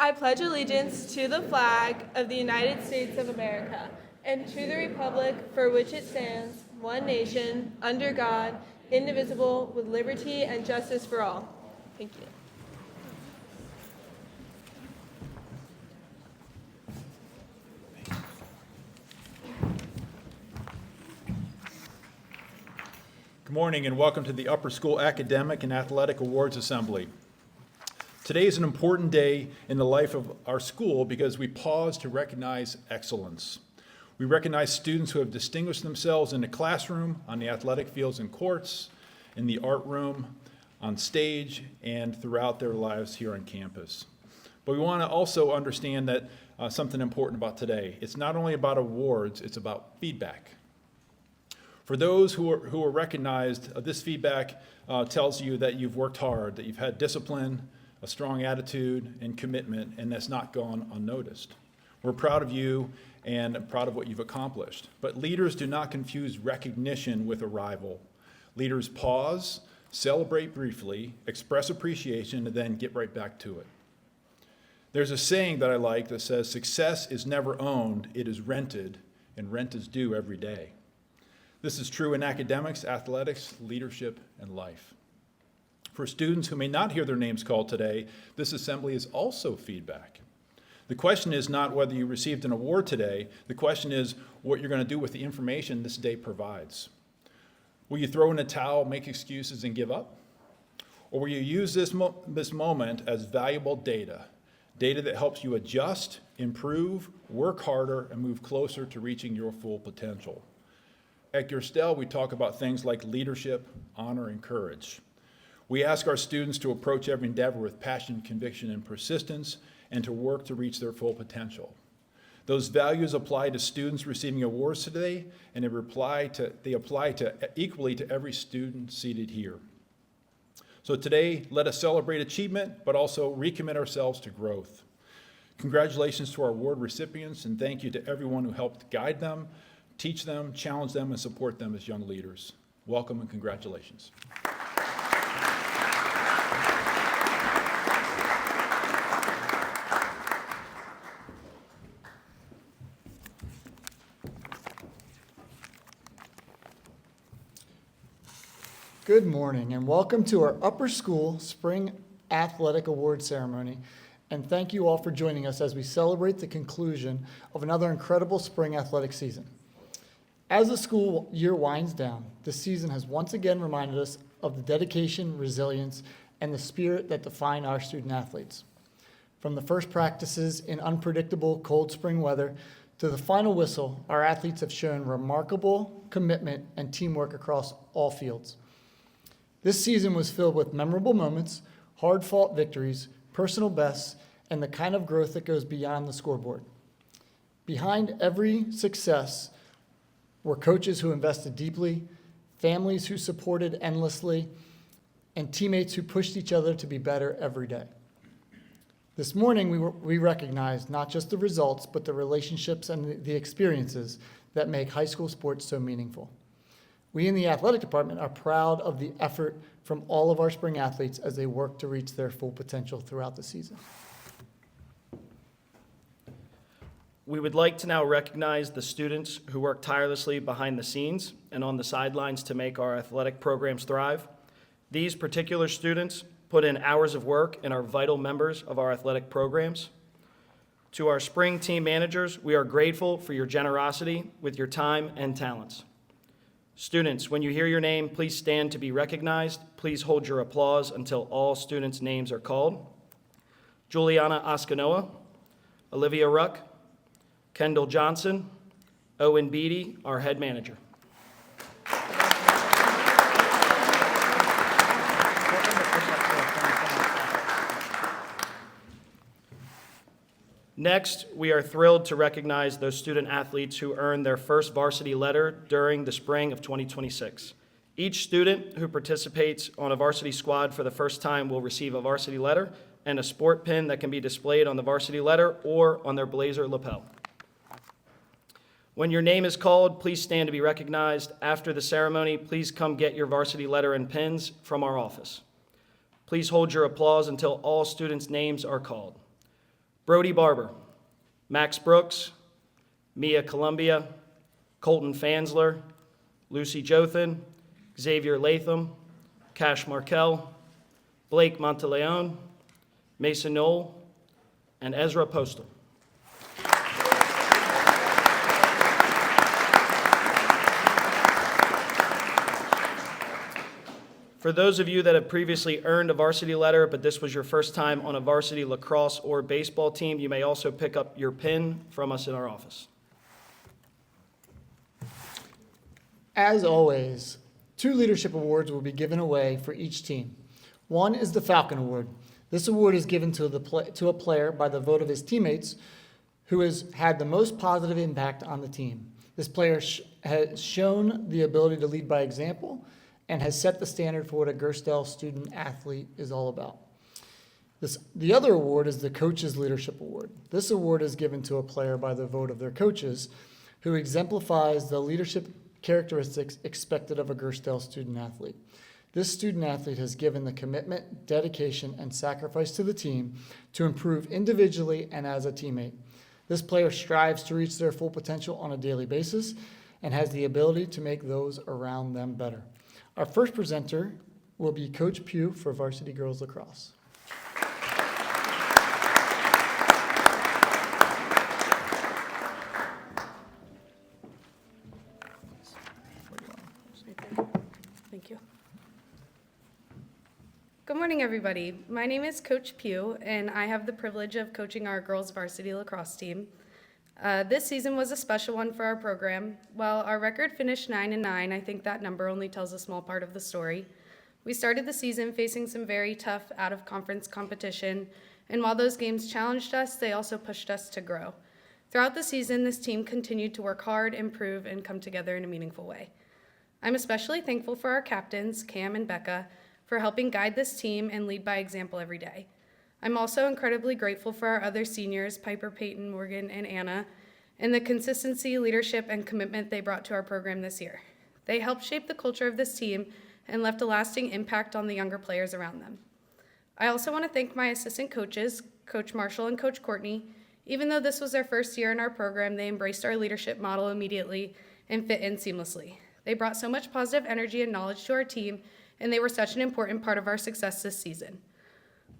I pledge allegiance to the flag of the United States of America and to the republic for which it stands, one nation, under God, indivisible, with liberty and justice for all. Thank you. Good morning and welcome to the Upper School Academic and Athletic Awards Assembly. Today is an important day in the life of our school because we pause to recognize excellence. We recognize students who have distinguished themselves in the classroom, on the athletic fields and courts, in the art room, on stage, and throughout their lives here on campus. But we want to also understand that something important about today. It's not only about awards, it's about feedback. For those who are recognized, this feedback tells you that you've worked hard, that you've had discipline, a strong attitude, and commitment, and that's not gone unnoticed. We're proud of you and proud of what you've accomplished. But leaders do not confuse recognition with arrival. Leaders pause, celebrate briefly, express appreciation, and then get right back to it. There's a saying that I like that says, "Success is never owned, it is rented, and rent is due every day." This is true in academics, athletics, leadership, and life. For students who may not hear their names called today, this assembly is also feedback. The question is not whether you received an award today. The question is what you're going to do with the information this day provides. Will you throw in the towel, make excuses, and give up? Or will you use this moment as valuable data that helps you adjust, improve, work harder, and move closer to reaching your full potential? At Gerstel, we talk about things like leadership, honor, and courage. We ask our students to approach every endeavor with passion, conviction, and persistence, and to work to reach their full potential. Those values apply to students receiving awards today, and they apply equally to every student seated here. So today, let us celebrate achievement, but also recommit ourselves to growth. Congratulations to our award recipients, and thank you to everyone who helped guide them, teach them, challenge them, and support them as young leaders. Welcome and congratulations. Good morning and welcome to our Upper School Spring Athletic Award Ceremony. And thank you all for joining us as we celebrate the conclusion of another incredible spring athletic season. As the school year winds down, this season has once again reminded us of the dedication, resilience, and the spirit that define our student athletes. From the first practices in unpredictable cold spring weather to the final whistle, our athletes have shown remarkable commitment and teamwork across all fields. This season was filled with memorable moments, hard-fought victories, personal bests, and the kind of growth that goes beyond the scoreboard. Behind every success were coaches who invested deeply, families who supported endlessly, and teammates who pushed each other to be better every day. This morning, we recognized not just the results, but the relationships and the experiences that make high school sports so meaningful. We in the athletic department are proud of the effort from all of our spring athletes as they work to reach their full potential throughout the season. We would like to now recognize the students who work tirelessly behind the scenes and on the sidelines to make our athletic programs thrive. These particular students put in hours of work and are vital members of our athletic programs. To our spring team managers, we are grateful for your generosity with your time and talents. Students, when you hear your name, please stand to be recognized. Please hold your applause until all students' names are called. Juliana Askanoa, Olivia Ruck, Kendall Johnson, Owen Beatty, our head manager. Next, we are thrilled to recognize those student athletes who earned their first varsity letter during the spring of 2026. Each student who participates on a varsity squad for the first time will receive a varsity letter and a sport pin that can be displayed on the varsity letter or on their blazer lapel. When your name is called, please stand to be recognized. After the ceremony, please come get your varsity letter and pins from our office. Please hold your applause until all students' names are called. Brody Barber, Max Brooks, Mia Columbia, Colton Fansler, Lucy Jothan, Xavier Latham, Cash Markel, Blake Monteleone, Mason Knoll, and Ezra Postal. For those of you that have previously earned a varsity letter, but this was your first time on a varsity lacrosse or baseball team, you may also pick up your pin from us in our office. As always, 2 leadership awards will be given away for each team. One is the Falcon Award. This award is given to a player by the vote of his teammates who has had the most positive impact on the team. This player has shown the ability to lead by example and has set the standard for what a Gerstel student athlete is all about. The other award is the Coaches Leadership Award. This award is given to a player by the vote of their coaches who exemplifies the leadership characteristics expected of a Gerstel student athlete. This student athlete has given the commitment, dedication, and sacrifice to the team to improve individually and as a teammate. This player strives to reach their full potential on a daily basis and has the ability to make those around them better. Our first presenter will be Coach Pugh for Varsity Girls Lacrosse. Thank you. Good morning, everybody. My name is Coach Pugh, and I have the privilege of coaching our girls varsity lacrosse team. This season was a special one for our program. While our record finished 9-9, I think that number only tells a small part of the story. We started the season facing some very tough out-of-conference competition, and while those games challenged us, they also pushed us to grow. Throughout the season, this team continued to work hard, improve, and come together in a meaningful way. I'm especially thankful for our captains, Cam and Becca, for helping guide this team and lead by example every day. I'm also incredibly grateful for our other seniors, Piper, Peyton, Morgan, and Anna, and the consistency, leadership, and commitment they brought to our program this year. They helped shape the culture of this team and left a lasting impact on the younger players around them. I also want to thank my assistant coaches, Coach Marshall and Coach Courtney. Even though this was their first year in our program, they embraced our leadership model immediately and fit in seamlessly. They brought so much positive energy and knowledge to our team, and they were such an important part of our success this season.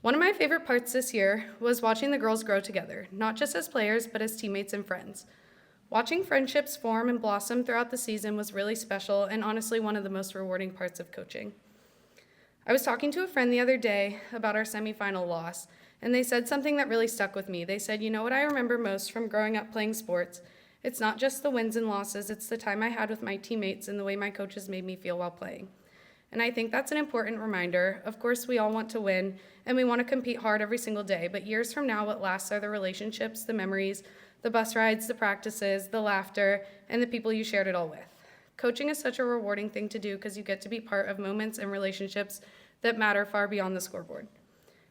One of my favorite parts this year was watching the girls grow together, not just as players, but as teammates and friends. Watching friendships form and blossom throughout the season was really special and honestly one of the most rewarding parts of coaching. I was talking to a friend the other day about our semifinal loss, and they said something that really stuck with me. They said, "You know what I remember most from growing up playing sports? It's not just the wins and losses, it's the time I had with my teammates and the way my coaches made me feel while playing." And I think that's an important reminder. Of course, we all want to win, and we want to compete hard every single day, but years from now, what lasts are the relationships, the memories, the bus rides, the practices, the laughter, and the people you shared it all with. Coaching is such a rewarding thing to do because you get to be part of moments and relationships that matter far beyond the scoreboard.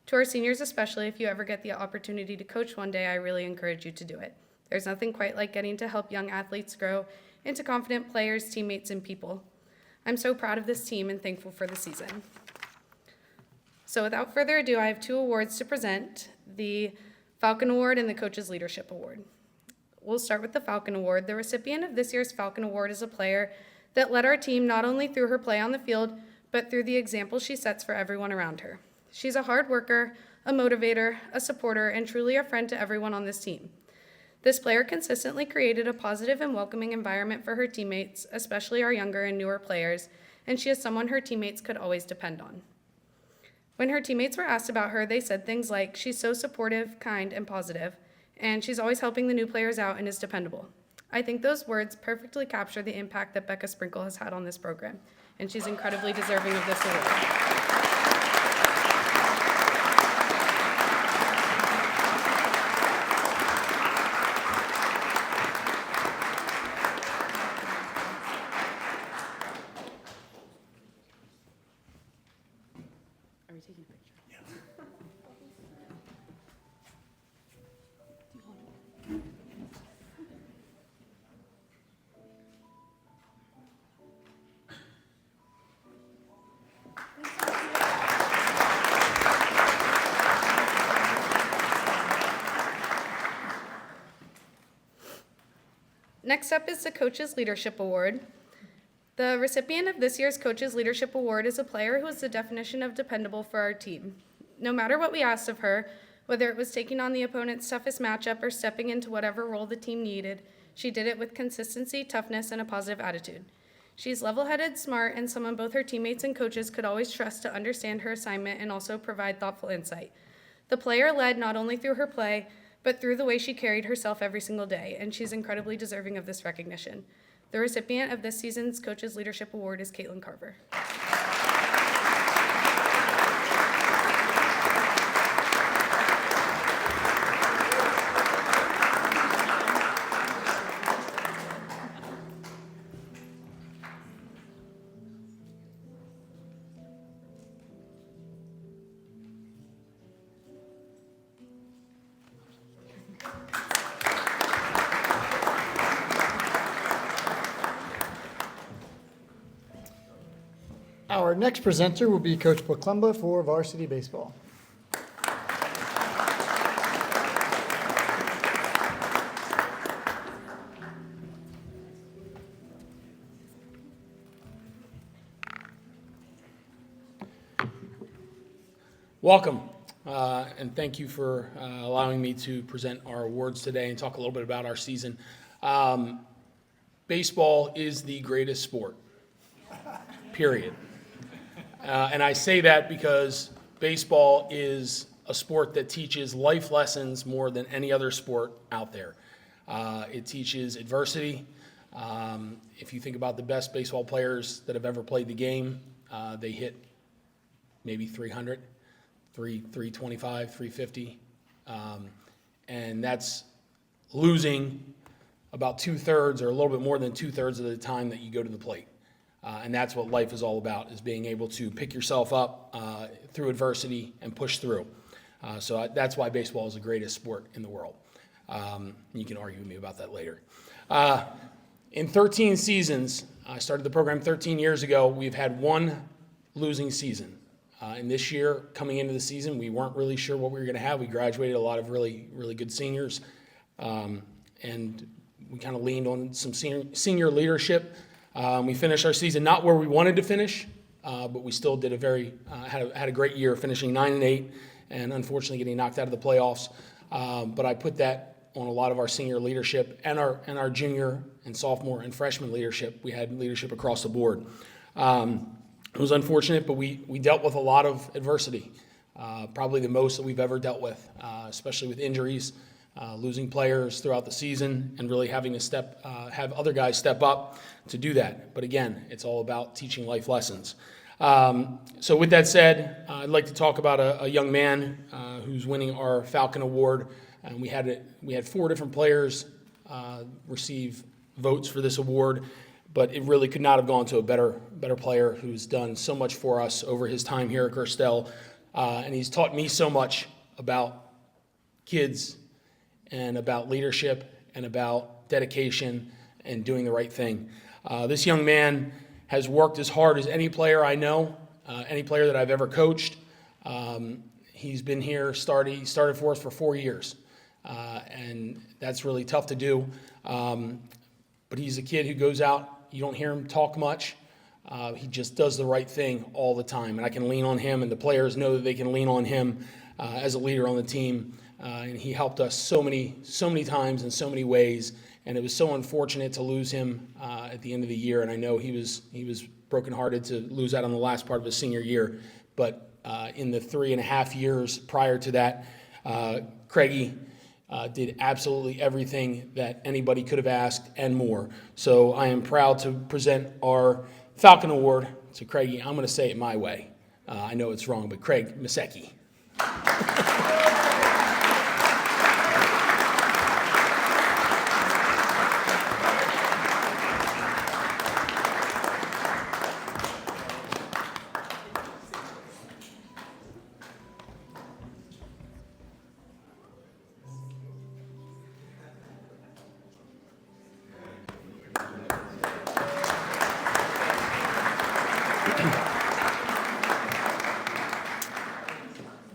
To our seniors especially, if you ever get the opportunity to coach one day, I really encourage you to do it. There's nothing quite like getting to help young athletes grow into confident players, teammates, and people. I'm so proud of this team and thankful for the season. So without further ado, I have 2 awards to present, the Falcon Award and the Coaches Leadership Award. We'll start with the Falcon Award. The recipient of this year's Falcon Award is a player that led our team not only through her play on the field, but through the example she sets for everyone around her. She's a hard worker, a motivator, a supporter, and truly a friend to everyone on this team. This player consistently created a positive and welcoming environment for her teammates, especially our younger and newer players, and she is someone her teammates could always depend on. When her teammates were asked about her, they said things like, "She's so supportive, kind, and positive, and she's always helping the new players out and is dependable." I think those words perfectly capture the impact that Becca Sprinkle has had on this program, and she's incredibly deserving of this award. Are we taking a picture? Yeah. Next up is the Coaches Leadership Award. The recipient of this year's Coaches Leadership Award is a player who is the definition of dependable for our team. No matter what we asked of her, whether it was taking on the opponent's toughest matchup or stepping into whatever role the team needed, she did it with consistency, toughness, and a positive attitude. She's level-headed, smart, and someone both her teammates and coaches could always trust to understand her assignment and also provide thoughtful insight. The player led not only through her play, but through the way she carried herself every single day, and she's incredibly deserving of this recognition. The recipient of this season's Coaches Leadership Award is Caitlin Carver. Our next presenter will be Coach Poklemba for varsity baseball. Welcome, and thank you for allowing me to present our awards today and talk a little bit about our season. Baseball is the greatest sport, period. And I say that because baseball is a sport that teaches life lessons more than any other sport out there. It teaches adversity. If you think about the best baseball players that have ever played the game, they hit maybe 300. 325, 350, and that's losing about 2/3 or a little bit more than 2/3 of the time that you go to the plate. And that's what life is all about, is being able to pick yourself up through adversity and push through. So that's why baseball is the greatest sport in the world. You can argue with me about that later. In 13 seasons, I started the program 13 years ago, we've had one losing season. And this year, coming into the season, we weren't really sure what we were going to have. We graduated a lot of really, really good seniors, and we kind of leaned on some senior leadership. We finished our season not where we wanted to finish, but we still did had a great year, finishing 9-8, and unfortunately getting knocked out of the playoffs. But I put that on a lot of our senior leadership and our junior and sophomore and freshman leadership. We had leadership across the board. It was unfortunate, but we dealt with a lot of adversity, probably the most that we've ever dealt with, especially with injuries, losing players throughout the season, and really having to have other guys step up to do that. But again, it's all about teaching life lessons. So with that said, I'd like to talk about a young man who's winning our Falcon Award. And we had 4 different players receive votes for this award. But it really could not have gone to a better player who's done so much for us over his time here at Gerstel. And he's taught me so much about kids and about leadership and about dedication and doing the right thing. This young man has worked as hard as any player I know, any player that I've ever coached. He's been here, he started for us for 4 years. And that's really tough to do. But he's a kid who goes out. You don't hear him talk much. He just does the right thing all the time. And I can lean on him, and the players know that they can lean on him as a leader on the team. And he helped us so many times in so many ways. And it was so unfortunate to lose him at the end of the year. And I know he was brokenhearted to lose out on the last part of his senior year. But in the 3.5 years prior to that, Craigie did absolutely everything that anybody could have asked and more. So I am proud to present our Falcon Award to Craigie. I'm going to say it my way. I know it's wrong, but Craig Misecki.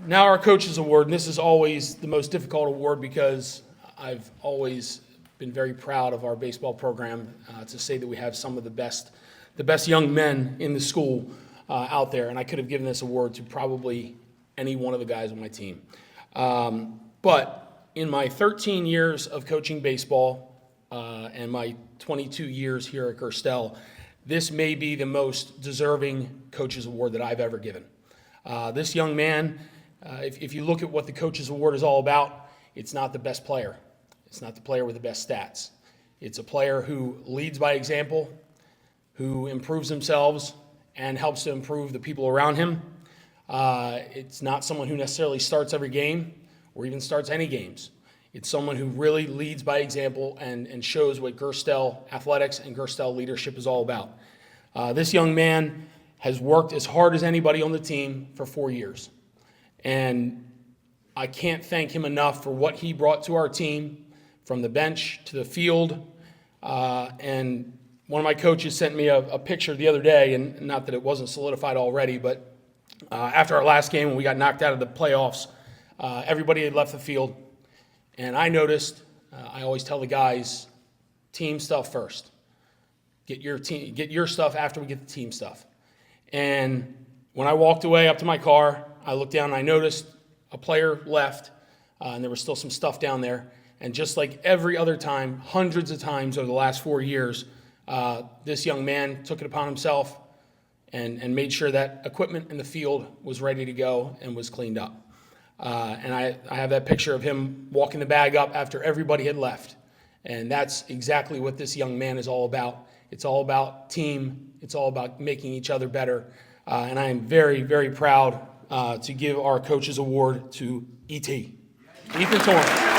Now our Coaches Award, and this is always the most difficult award because I've always been very proud of our baseball program to say that we have some of the best young men in the school out there. And I could have given this award to probably any one of the guys on my team. But in my 13 years of coaching baseball and my 22 years here at Gerstel, this may be the most deserving coach's award that I've ever given. This young man, if you look at what the coach's award is all about, it's not the best player. It's not the player with the best stats. It's a player who leads by example, who improves themselves and helps to improve the people around him. It's not someone who necessarily starts every game or even starts any games. It's someone who really leads by example and shows what Gerstel athletics and Gerstel leadership is all about. This young man has worked as hard as anybody on the team for 4 years. And I can't thank him enough for what he brought to our team, from the bench to the field. And one of my coaches sent me a picture the other day, and not that it wasn't solidified already, but after our last game when we got knocked out of the playoffs, everybody had left the field. And I noticed, I always tell the guys, team stuff first. Get your stuff after we get the team stuff. And when I walked away up to my car, I looked down and I noticed a player left, and there was still some stuff down there. And just like every other time, hundreds of times over the last 4 years, this young man took it upon himself and made sure that equipment in the field was ready to go and was cleaned up. And I have that picture of him walking the bag up after everybody had left. And that's exactly what this young man is all about. It's all about team. It's all about making each other better. And I am very, very proud to give our coach's award to E.T. Ethan Torrance.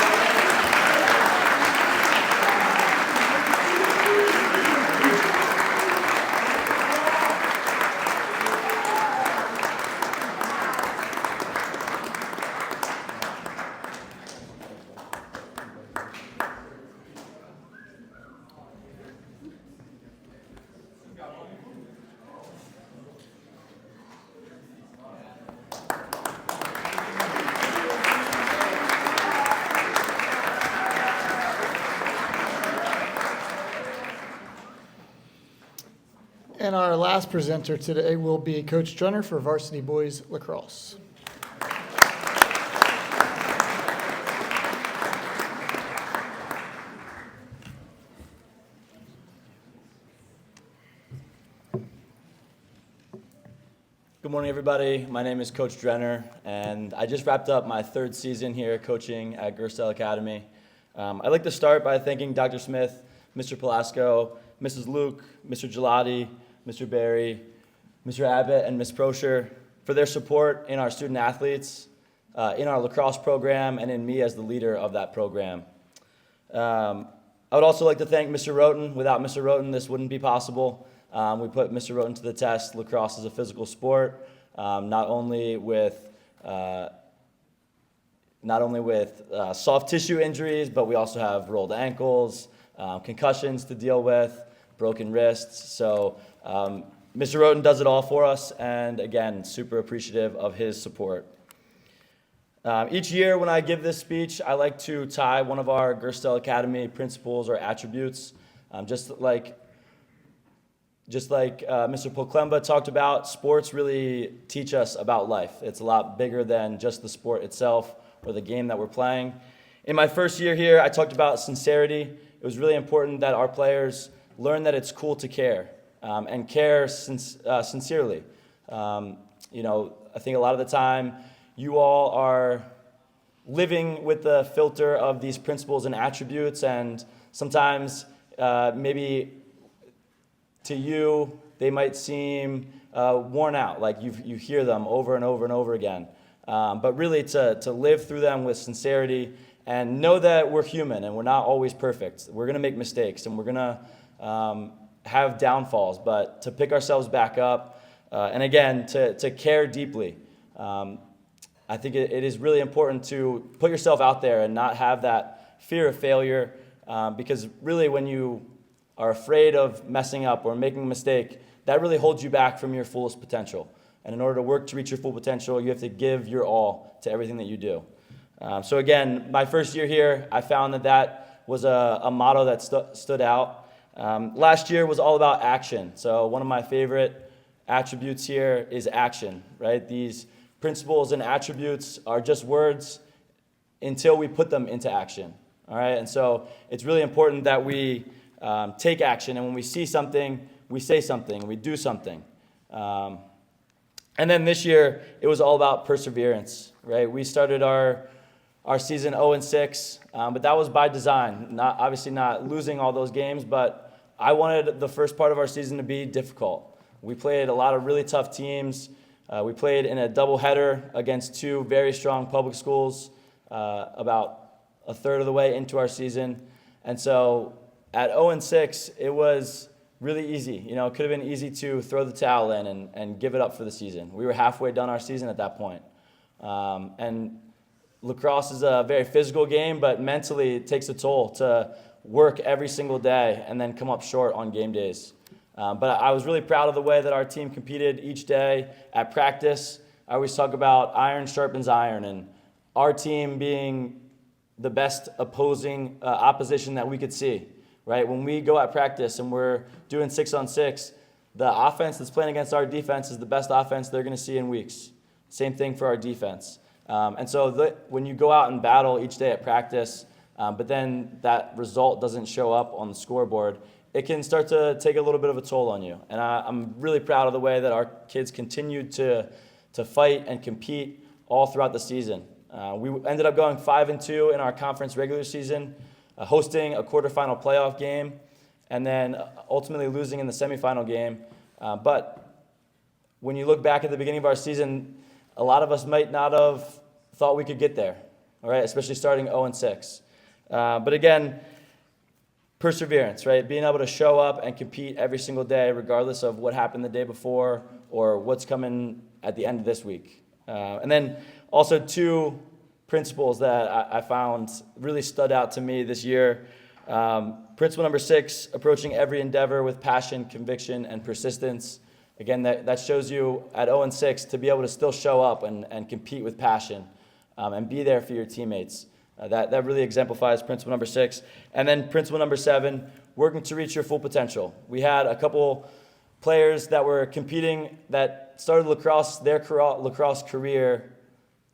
And our last presenter today will be Coach Drenner for Varsity Boys Lacrosse. Good morning, everybody. My name is Coach Drenner, and I just wrapped up my 3rd season here coaching at Gerstel Academy. I'd like to start by thanking Dr. Smith, Mr. Pelasco, Mrs. Luke, Mr. Gelati, Mr. Barry, Mr. Abbott, and Ms. Prosher for their support in our student athletes, in our lacrosse program, and in me as the leader of that program. I would also like to thank Mr. Roten. Without Mr. Roten, this wouldn't be possible. We put Mr. Roten to the test. Lacrosse is a physical sport, not only with soft tissue injuries, but we also have rolled ankles, concussions to deal with, broken wrists. So Mr. Roten does it all for us, and again, super appreciative of his support. Each year when I give this speech, I like to tie one of our Gerstel Academy principles or attributes, just like Mr. Poklemba talked about. Sports really teach us about life. It's a lot bigger than just the sport itself or the game that we're playing. In my first year here, I talked about sincerity. It was really important that our players learn that it's cool to care, and care sincerely. I think a lot of the time you all are living with the filter of these principles and attributes, and sometimes maybe to you they might seem worn out, like you hear them over and over and over again. But really to live through them with sincerity and know that we're human and we're not always perfect. We're going to make mistakes and we're going to have downfalls, but to pick ourselves back up and again, to care deeply. I think it is really important to put yourself out there and not have that fear of failure, because really when you are afraid of messing up or making a mistake, that really holds you back from your fullest potential. And in order to work to reach your full potential, you have to give your all to everything that you do. So again, my first year here, I found that was a motto that stood out. Last year was all about action. So one of my favorite attributes here is action, right? These principles and attributes are just words until we put them into action, all right? And so it's really important that we take action, and when we see something, we say something, we do something. And then this year, it was all about perseverance, right? We started our season 0-6, but that was by design. Obviously not losing all those games, but I wanted the first part of our season to be difficult. We played a lot of really tough teams. We played in a doubleheader against two very strong public schools about a third of the way into our season. And so at 0-6, it was really easy. You know, it could have been easy to throw the towel in and give it up for the season. We were halfway done our season at that point. And lacrosse is a very physical game, but mentally it takes a toll to work every single day and then come up short on game days. But I was really proud of the way that our team competed each day at practice. I always talk about iron sharpens iron, and our team being the best opposition that we could see, right? When we go at practice and we're doing 6-on-6, the offense that's playing against our defense is the best offense they're going to see in weeks. Same thing for our defense. And so when you go out and battle each day at practice, but then that result doesn't show up on the scoreboard, it can start to take a little bit of a toll on you. And I'm really proud of the way that our kids continued to fight and compete all throughout the season. We ended up going 5-2 in our conference regular season, hosting a quarterfinal playoff game, and then ultimately losing in the semifinal game. But when you look back at the beginning of our season, a lot of us might not have thought we could get there, all right, especially starting 0-6. But again, perseverance, right? Being able to show up and compete every single day, regardless of what happened the day before or what's coming at the end of this week. And then also two principles that I found really stood out to me this year. Principle number 6, approaching every endeavor with passion, conviction, and persistence. Again, that shows you at 0-6 to be able to still show up and compete with passion and be there for your teammates. That really exemplifies principle number 6. And then principle number 7, working to reach your full potential. We had a couple players that were competing that started their lacrosse career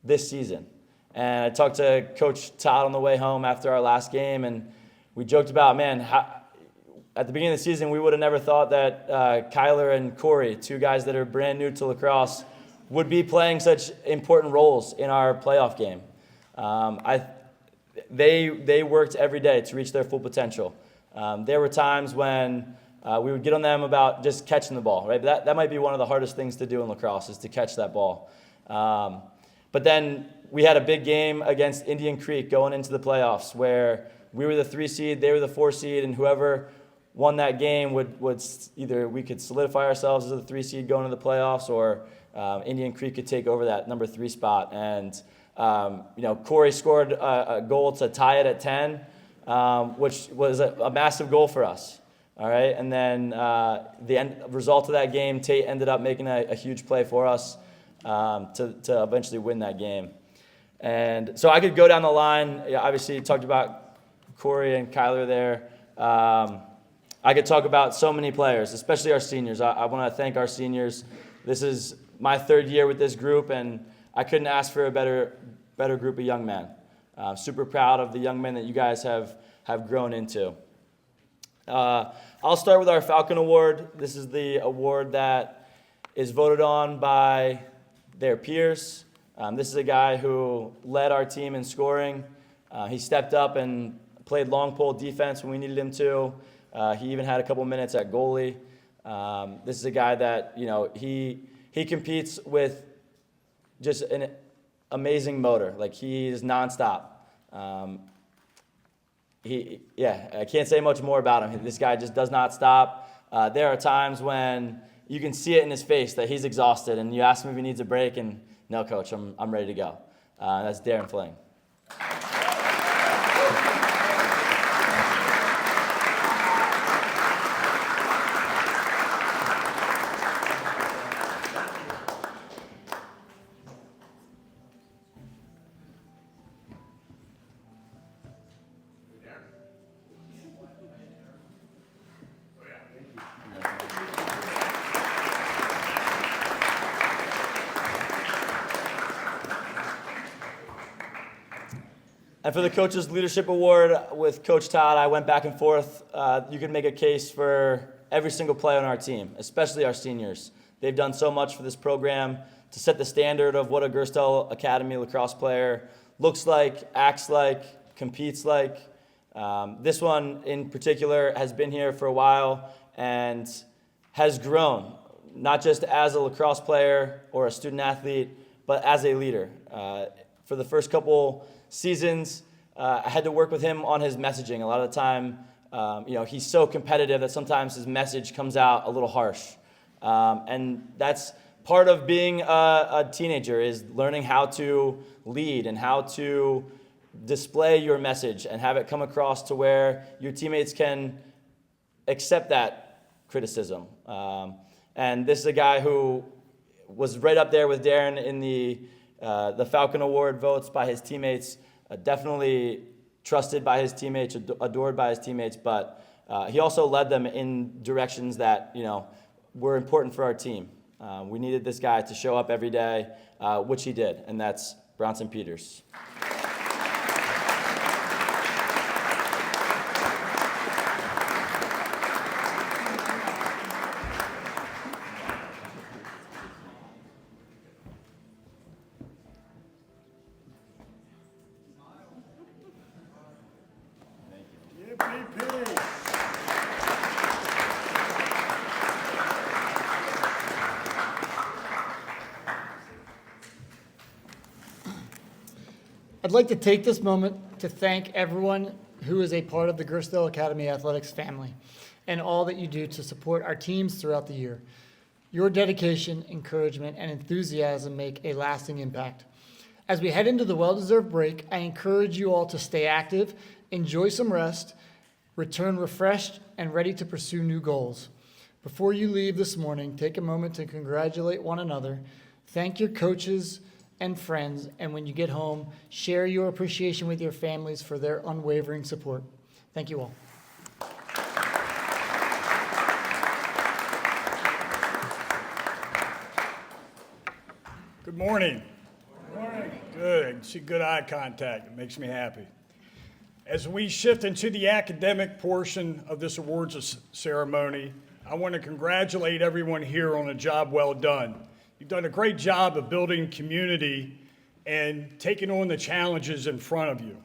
this season. And I talked to Coach Todd on the way home after our last game, and we joked about, at the beginning of the season, we would have never thought that Kyler and Corey, two guys that are brand new to lacrosse, would be playing such important roles in our playoff game. They worked every day to reach their full potential. There were times when we would get on them about just catching the ball, right? That might be one of the hardest things to do in lacrosse is to catch that ball. But then we had a big game against Indian Creek going into the playoffs where we were the 3 seed, they were the 4 seed, and whoever won that game would either we could solidify ourselves as the 3 seed going to the playoffs, or Indian Creek could take over that number 3 spot. And Corey scored a goal to tie it at 10, which was a massive goal for us. All right, and then the result of that game, Tate ended up making a huge play for us to eventually win that game. And so I could go down the line. Obviously, you talked about Corey and Kyler there. I could talk about so many players, especially our seniors. I want to thank our seniors. This is my 3rd year with this group, and I couldn't ask for a better group of young men. Super proud of the young men that you guys have grown into. I'll start with our Falcon Award. This is the award that is voted on by their peers. This is a guy who led our team in scoring. He stepped up and played long pole defense when we needed him to. He even had a couple minutes at goalie. This is a guy that, he competes with just an amazing motor. Like, he is nonstop. I can't say much more about him. This guy just does not stop. There are times when you can see it in his face that he's exhausted, and you ask him if he needs a break, and no, coach, I'm ready to go. That's Darren Fling. And for the Coaches Leadership Award with Coach Todd, I went back and forth. You can make a case for every single player on our team, especially our seniors. They've done so much for this program to set the standard of what a Gerstel Academy lacrosse player looks like, acts like, competes like. This one in particular has been here for a while and has grown, not just as a lacrosse player or a student athlete, but as a leader. For the first couple seasons, I had to work with him on his messaging. A lot of the time, he's so competitive that sometimes his message comes out a little harsh. And that's part of being a teenager, is learning how to lead and how to display your message and have it come across to where your teammates can accept that criticism. And this is a guy who was right up there with Darren in the Falcon Award votes by his teammates, definitely trusted by his teammates, adored by his teammates, but he also led them in directions that, were important for our team. We needed this guy to show up every day, which he did, and that's Bronson Peters. I'd like to take this moment to thank everyone who is a part of the Gerstel Academy Athletics family and all that you do to support our teams throughout the year. Your dedication, encouragement, and enthusiasm make a lasting impact. As we head into the well-deserved break, I encourage you all to stay active, enjoy some rest, return refreshed and ready to pursue new goals. Before you leave this morning, take a moment to congratulate one another, thank your coaches and friends, and when you get home, share your appreciation with your families for their unwavering support. Thank you all. Good morning. Good morning. Good. See good eye contact. It makes me happy. As we shift into the academic portion of this awards ceremony, I want to congratulate everyone here on a job well done. You've done a great job of building community and taking on the challenges in front of you.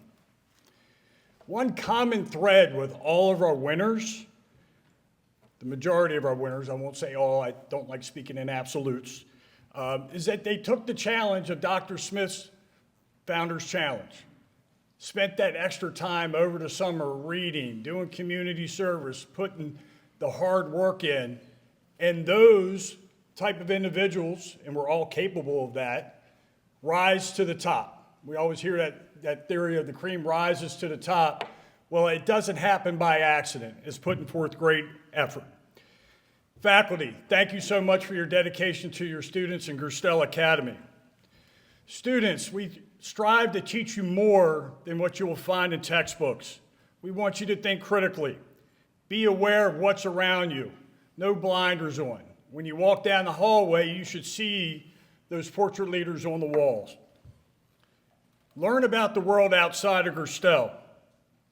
One common thread with all of our winners, the majority of our winners, I won't say all, I don't like speaking in absolutes, is that they took the challenge of Dr. Smith's Founders Challenge, spent that extra time over the summer reading, doing community service, putting the hard work in, and those type of individuals, and we're all capable of that, rise to the top. We always hear that theory of the cream rises to the top. Well, it doesn't happen by accident. It's putting forth great effort. Faculty, thank you so much for your dedication to your students in Gerstel Academy. Students, we strive to teach you more than what you will find in textbooks. We want you to think critically. Be aware of what's around you. No blinders on. When you walk down the hallway, you should see those portrait leaders on the walls. Learn about the world outside of Gerstel.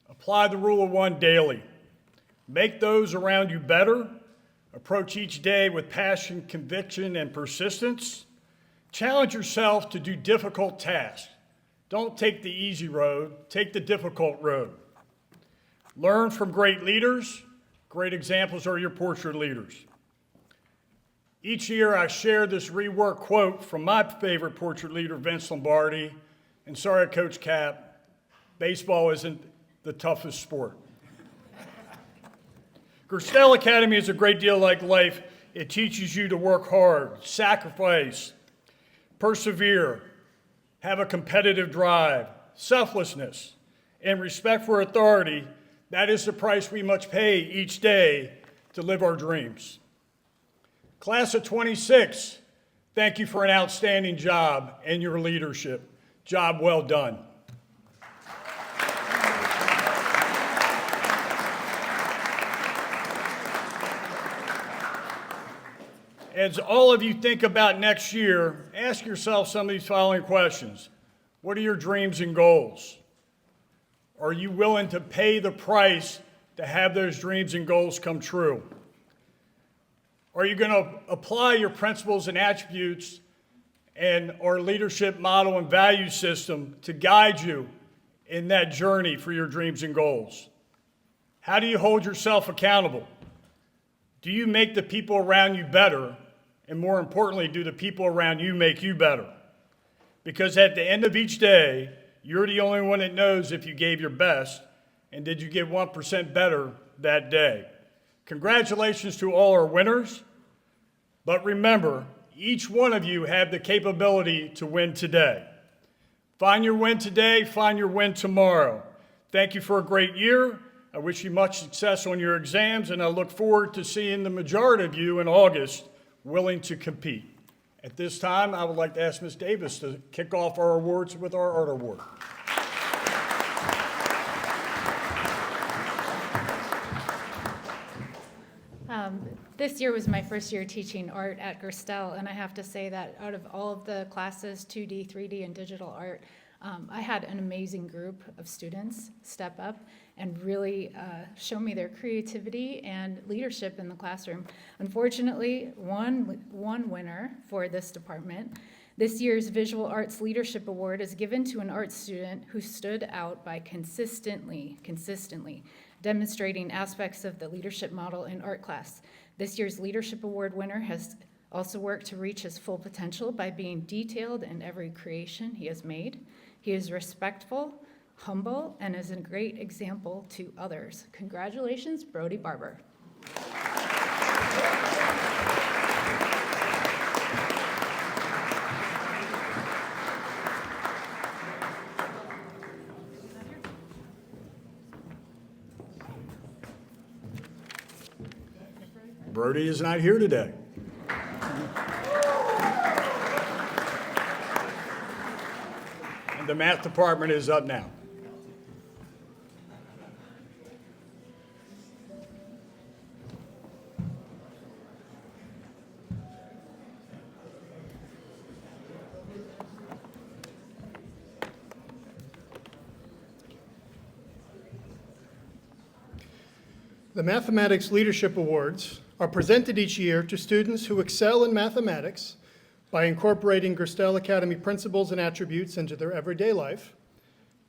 Apply the rule of one daily. Make those around you better. Approach each day with passion, conviction, and persistence. Challenge yourself to do difficult tasks. Don't take the easy road, take the difficult road. Learn from great leaders. Great examples are your portrait leaders. Each year I share this rework quote from my favorite portrait leader, Vince Lombardi, and sorry, Coach Cap, baseball isn't the toughest sport. Gerstel Academy is a great deal like life. It teaches you to work hard, sacrifice, persevere, have a competitive drive, selflessness, and respect for authority. That is the price we must pay each day to live our dreams. Class of 26, thank you for an outstanding job and your leadership. Job well done. As all of you think about next year, ask yourself some of these following questions. What are your dreams and goals? Are you willing to pay the price to have those dreams and goals come true? Are you going to apply your principles and attributes and our leadership model and value system to guide you in that journey for your dreams and goals? How do you hold yourself accountable? Do you make the people around you better? And more importantly, do the people around you make you better? Because at the end of each day, you're the only one that knows if you gave your best and did you get 1% better that day. Congratulations to all our winners. But remember, each one of you have the capability to win today. Find your win today, find your win tomorrow. Thank you for a great year. I wish you much success on your exams, and I look forward to seeing the majority of you in August willing to compete. At this time, I would like to ask Ms. Davis to kick off our awards with our art award. This year was my first year teaching art at Gerstel, and I have to say that out of all of the classes, 2D, 3D, and digital art, I had an amazing group of students step up and really show me their creativity and leadership in the classroom. Unfortunately, one winner for this department. This year's Visual Arts Leadership Award is given to an art student who stood out by consistently demonstrating aspects of the leadership model in art class. This year's Leadership Award winner has also worked to reach his full potential by being detailed in every creation he has made. He is respectful, humble, and is a great example to others. Congratulations, Brody Barber. Brody is not here today. And the math department is up now. The Mathematics Leadership Awards are presented each year to students who excel in mathematics by incorporating Gerstel Academy principles and attributes into their everyday life,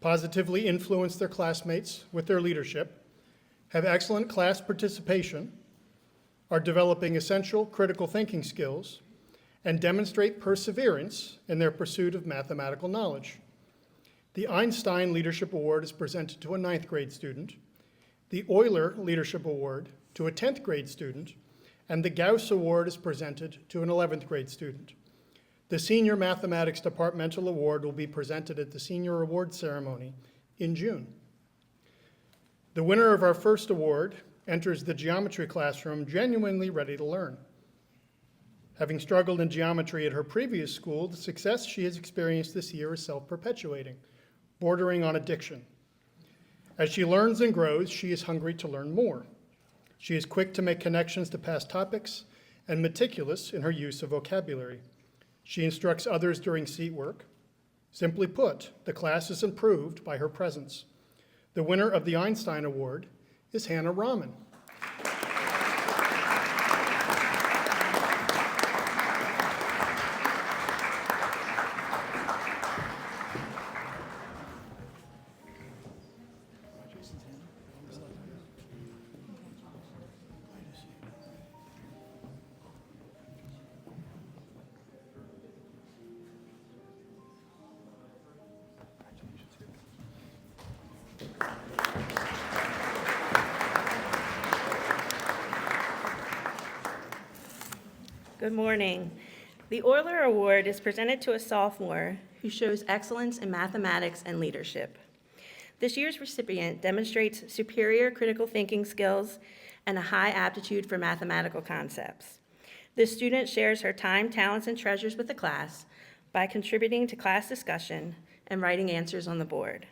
positively influence their classmates with their leadership, have excellent class participation, are developing essential critical thinking skills, and demonstrate perseverance in their pursuit of mathematical knowledge. The Einstein Leadership Award is presented to a 9th grade student, the Euler Leadership Award to a 10th grade student, and the Gauss Award is presented to an 11th grade student. The Senior Mathematics Departmental Award will be presented at the Senior Award Ceremony in June. The winner of our first award enters the geometry classroom genuinely ready to learn. Having struggled in geometry at her previous school, the success she has experienced this year is self-perpetuating, bordering on addiction. As she learns and grows, she is hungry to learn more. She is quick to make connections to past topics and meticulous in her use of vocabulary. She instructs others during seat work. Simply put, the class is improved by her presence. The winner of the Einstein Award is Hannah Rahman. Good morning. The Euler Award is presented to a sophomore who shows excellence in mathematics and leadership. This year's recipient demonstrates superior critical thinking skills and a high aptitude for mathematical concepts. This student shares her time, talents, and treasures with the class by contributing to class discussion and writing answers on the board.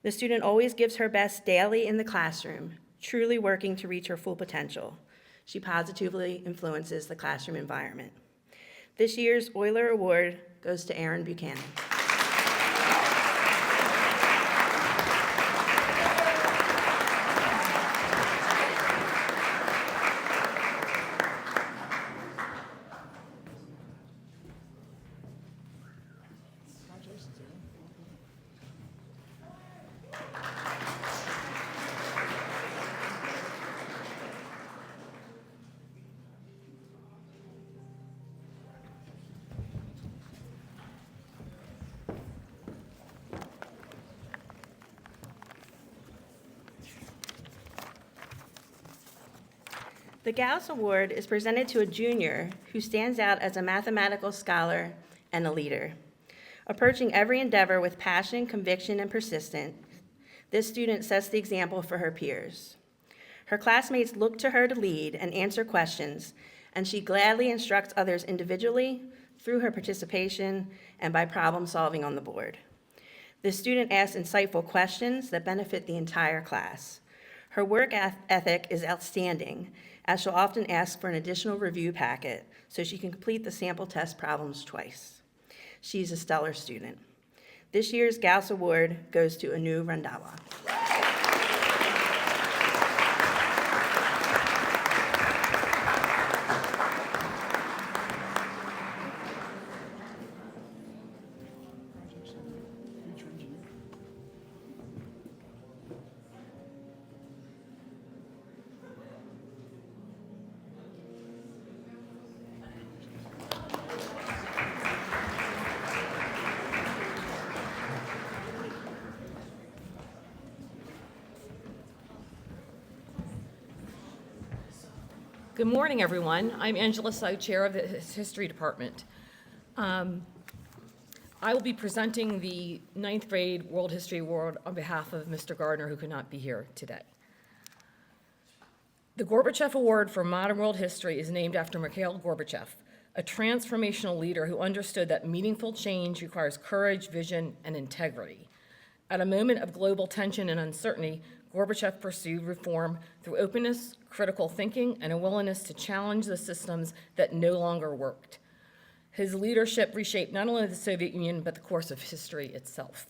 The student always gives her best daily in the classroom, truly working to reach her full potential. She positively influences the classroom environment. This year's Euler Award goes to Erin Buchanan. The Gauss Award is presented to a junior who stands out as a mathematical scholar and a leader. Approaching every endeavor with passion, conviction, and persistence, this student sets the example for her peers. Her classmates look to her to lead and answer questions, and she gladly instructs others individually, through her participation, and by problem solving on the board. This student asks insightful questions that benefit the entire class. Her work ethic is outstanding, as she'll often ask for an additional review packet so she can complete the sample test problems twice. She's a stellar student. This year's Gauss Award goes to Anu Randawa. Good morning, everyone. I'm Angela Sy, Chair of the History Department. I will be presenting the 9th grade World History Award on behalf of Mr. Gardner, who could not be here today. The Gorbachev Award for Modern World History is named after Mikhail Gorbachev, a transformational leader who understood that meaningful change requires courage, vision, and integrity. At a moment of global tension and uncertainty, Gorbachev pursued reform through openness, critical thinking, and a willingness to challenge the systems that no longer worked. His leadership reshaped not only the Soviet Union, but the course of history itself.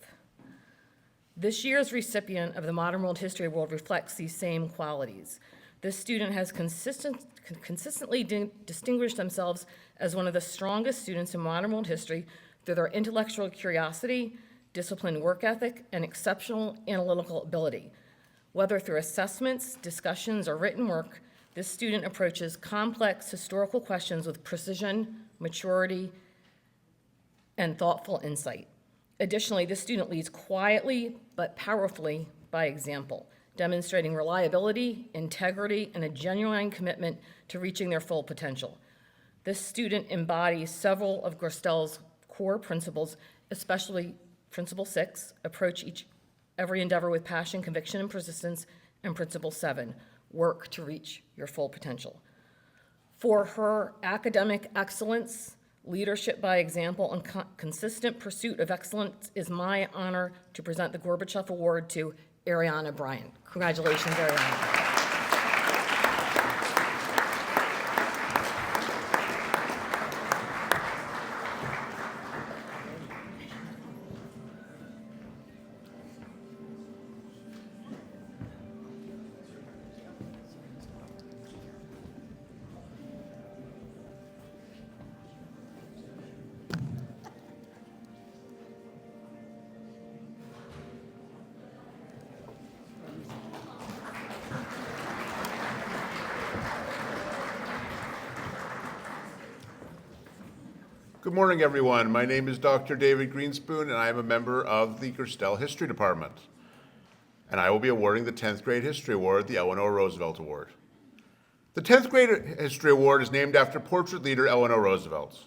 This year's recipient of the Modern World History Award reflects these same qualities. This student has consistently distinguished themselves as one of the strongest students in modern world history through their intellectual curiosity, disciplined work ethic, and exceptional analytical ability. Whether through assessments, discussions, or written work, this student approaches complex historical questions with precision, maturity, and thoughtful insight. Additionally, this student leads quietly but powerfully by example, demonstrating reliability, integrity, and a genuine commitment to reaching their full potential. This student embodies several of Gerstel's core principles, especially Principle 6, approach every endeavor with passion, conviction, and persistence, and Principle 7, work to reach your full potential. For her academic excellence, leadership by example, and consistent pursuit of excellence, is my honor to present the Gorbachev Award to Ariana Bryant. Congratulations, Ariana. Good morning, everyone. My name is Dr. David Greenspoon, and I am a member of the Gerstel History Department. And I will be awarding the 10th grade History Award, the Eleanor Roosevelt Award. The 10th grade History Award is named after portrait leader Eleanor Roosevelt.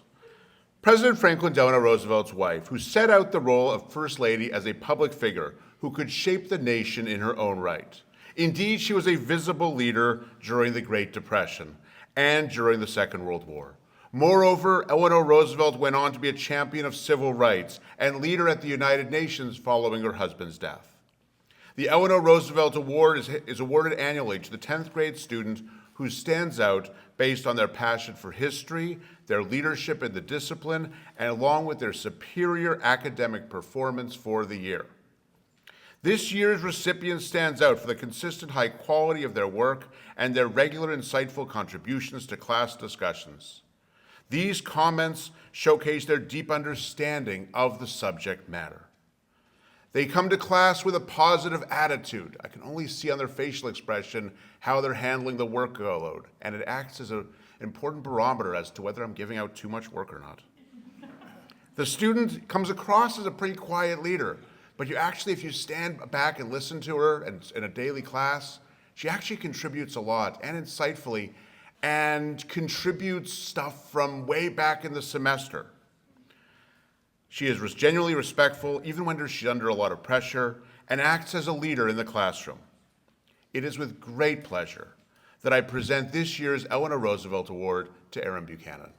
President Franklin Delano Roosevelt's wife, who set out the role of First Lady as a public figure who could shape the nation in her own right. Indeed, she was a visible leader during the Great Depression and during the Second World War. Moreover, Eleanor Roosevelt went on to be a champion of civil rights and leader at the United Nations following her husband's death. The Eleanor Roosevelt Award is awarded annually to the 10th grade student who stands out based on their passion for history, their leadership in the discipline, and along with their superior academic performance for the year. This year's recipient stands out for the consistent high quality of their work and their regular insightful contributions to class discussions. These comments showcase their deep understanding of the subject matter. They come to class with a positive attitude. I can only see on their facial expression how they're handling the workload, and it acts as an important barometer as to whether I'm giving out too much work or not. The student comes across as a pretty quiet leader, but if you stand back and listen to her in a daily class, she actually contributes a lot and insightfully, and contributes stuff from way back in the semester. She is genuinely respectful, even when she's under a lot of pressure, and acts as a leader in the classroom. It is with great pleasure that I present this year's Eleanor Roosevelt Award to Erin Buchanan.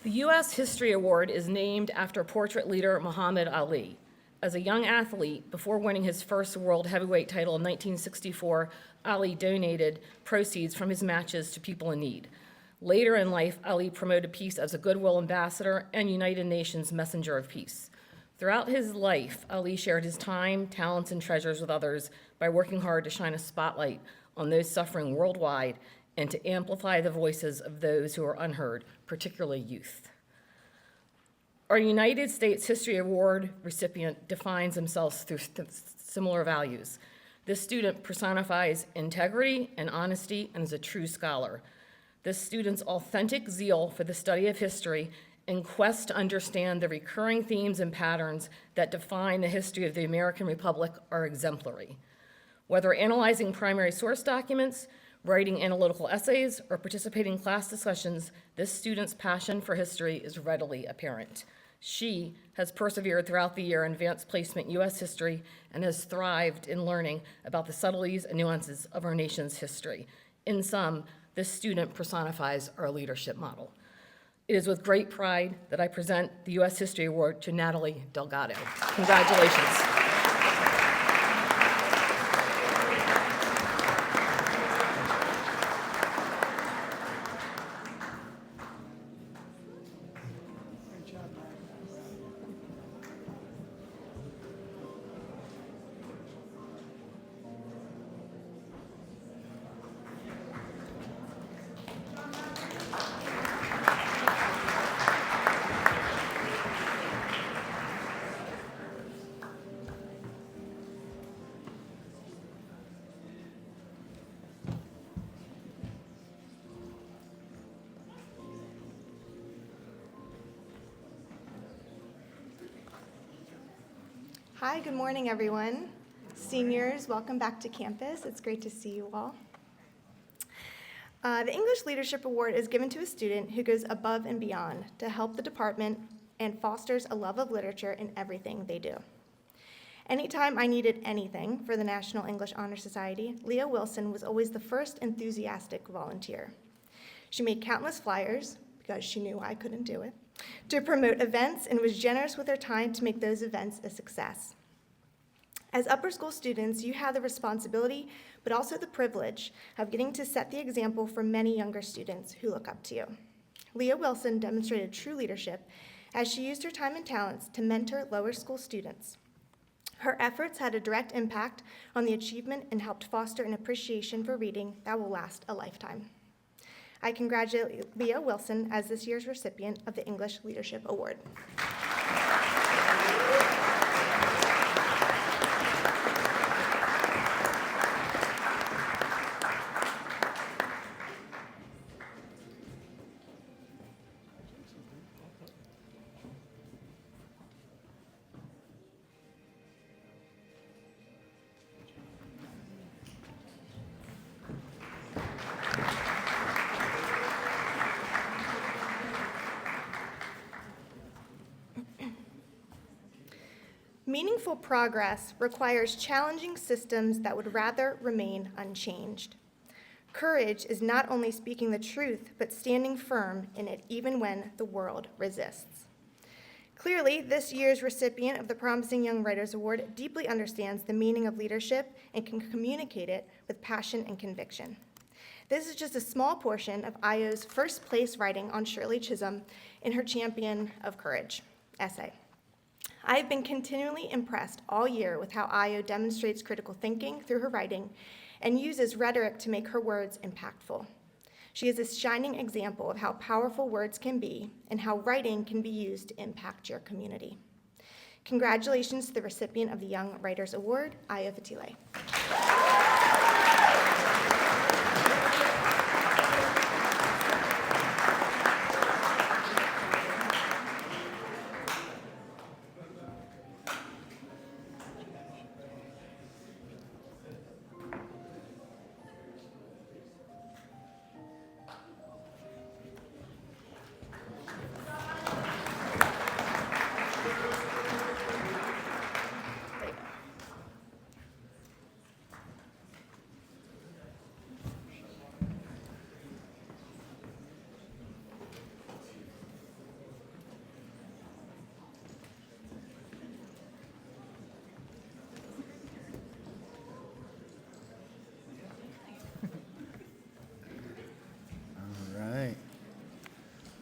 The U.S. History Award is named after portrait leader Muhammad Ali. As a young athlete, before winning his first world heavyweight title in 1964, Ali donated proceeds from his matches to people in need. Later in life, Ali promoted peace as a Goodwill Ambassador and United Nations Messenger of Peace. Throughout his life, Ali shared his time, talents, and treasures with others by working hard to shine a spotlight on those suffering worldwide and to amplify the voices of those who are unheard, particularly youth. Our United States History Award recipient defines themselves through similar values. This student personifies integrity and honesty and is a true scholar. This student's authentic zeal for the study of history and quest to understand the recurring themes and patterns that define the history of the American Republic are exemplary. Whether analyzing primary source documents, writing analytical essays, or participating in class discussions, this student's passion for history is readily apparent. She has persevered throughout the year in advanced placement U.S. history and has thrived in learning about the subtleties and nuances of our nation's history. In sum, this student personifies our leadership model. It is with great pride that I present the U.S. History Award to Natalie Delgado. Congratulations. Hi, good morning, everyone. Seniors, welcome back to campus. It's great to see you all. The English Leadership Award is given to a student who goes above and beyond to help the department and fosters a love of literature in everything they do. Anytime I needed anything for the National English Honor Society, Leah Wilson was always the first enthusiastic volunteer. She made countless flyers, because she knew I couldn't do it, to promote events and was generous with her time to make those events a success. As upper school students, you have the responsibility, but also the privilege of getting to set the example for many younger students who look up to you. Leah Wilson demonstrated true leadership as she used her time and talents to mentor lower school students. Her efforts had a direct impact on the achievement and helped foster an appreciation for reading that will last a lifetime. I congratulate Leah Wilson as this year's recipient of the English Leadership Award. Meaningful progress requires challenging systems that would rather remain unchanged. Courage is not only speaking the truth, but standing firm in it even when the world resists. Clearly, this year's recipient of the Promising Young Writers Award deeply understands the meaning of leadership and can communicate it with passion and conviction. This is just a small portion of Io's first place writing on Shirley Chisholm in her Champion of Courage essay. I've been continually impressed all year with how Io demonstrates critical thinking through her writing and uses rhetoric to make her words impactful. She is a shining example of how powerful words can be and how writing can be used to impact your community. Congratulations to the recipient of the Young Writers Award, Aya Fatile.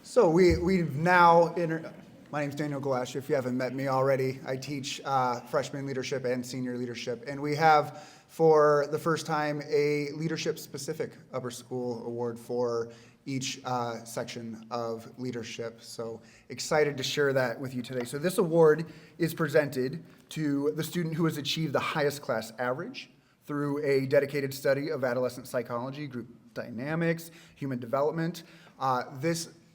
So we've now, my name's Daniel Galash, if you haven't met me already. I teach freshman leadership and senior leadership. And we have, for the first time, a leadership-specific upper school award for each section of leadership. So excited to share that with you today. So this award is presented to the student who has achieved the highest class average through a dedicated study of adolescent psychology, group dynamics, human development.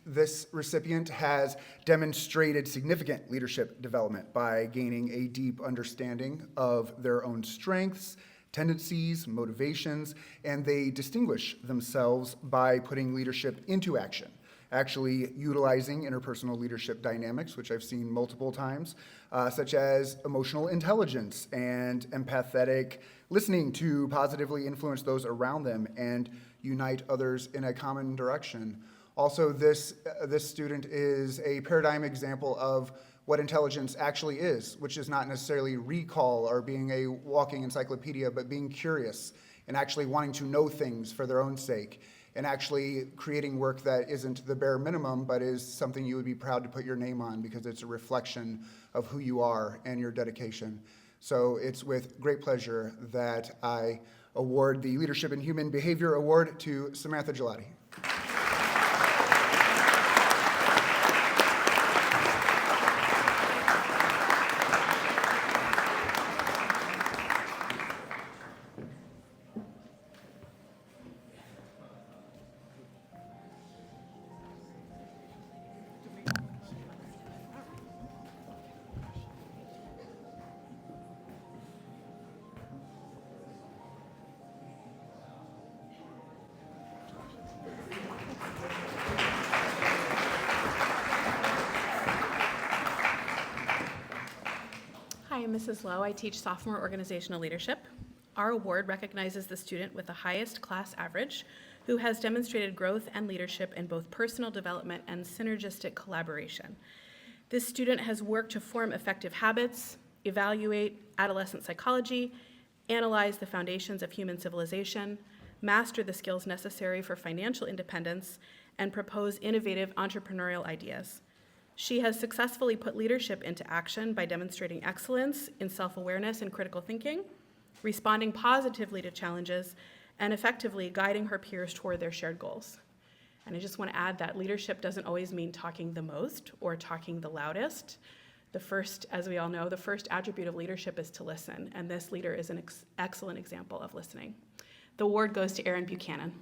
This recipient has demonstrated significant leadership development by gaining a deep understanding of their own strengths, tendencies, motivations, and they distinguish themselves by putting leadership into action, actually utilizing interpersonal leadership dynamics, which I've seen multiple times, such as emotional intelligence and empathetic listening to positively influence those around them and unite others in a common direction. Also, this student is a paradigm example of what intelligence actually is, which is not necessarily recall or being a walking encyclopedia, but being curious and actually wanting to know things for their own sake and actually creating work that isn't the bare minimum, but is something you would be proud to put your name on because it's a reflection of who you are and your dedication. So it's with great pleasure that I award the Leadership in Human Behavior Award to Samantha Gelati. Hi, I'm Mrs. Lowe. I teach sophomore organizational leadership. Our award recognizes the student with the highest class average who has demonstrated growth and leadership in both personal development and synergistic collaboration. This student has worked to form effective habits, evaluate adolescent psychology, analyze the foundations of human civilization, master the skills necessary for financial independence, and propose innovative entrepreneurial ideas. She has successfully put leadership into action by demonstrating excellence in self-awareness and critical thinking, responding positively to challenges, and effectively guiding her peers toward their shared goals. And I just want to add that leadership doesn't always mean talking the most or talking the loudest. The first, as we all know, the first attribute of leadership is to listen, and this leader is an excellent example of listening. The award goes to Erin Buchanan.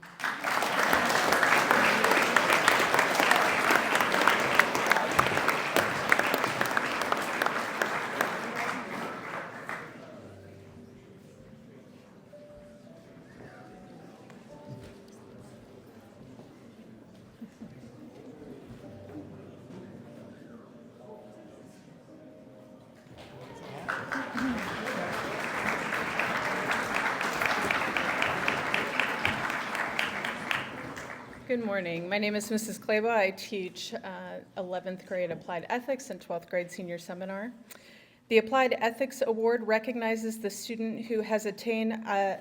Good morning. My name is Mrs. Kleba. I teach 11th grade Applied Ethics and 12th grade Senior Seminar. The Applied Ethics Award recognizes the student who has attained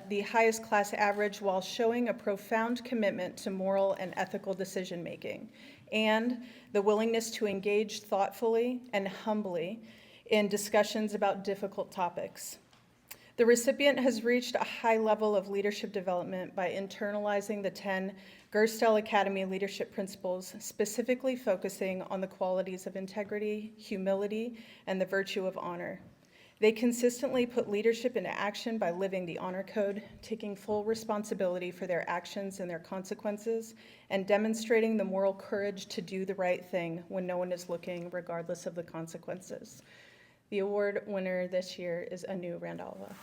the highest class average while showing a profound commitment to moral and ethical decision-making and the willingness to engage thoughtfully and humbly in discussions about difficult topics. The recipient has reached a high level of leadership development by internalizing the 10 Gerstel Academy leadership principles, specifically focusing on the qualities of integrity, humility, and the virtue of honor. They consistently put leadership into action by living the honor code, taking full responsibility for their actions and their consequences, and demonstrating the moral courage to do the right thing when no one is looking, regardless of the consequences. The award winner this year is Anu Randalva.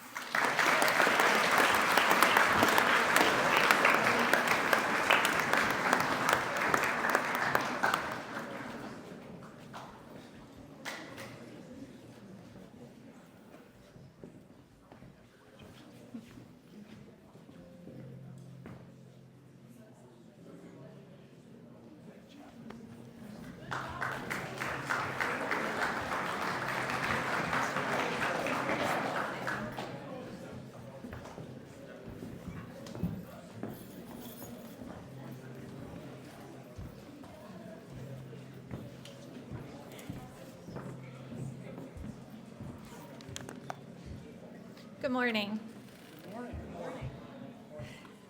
Good morning.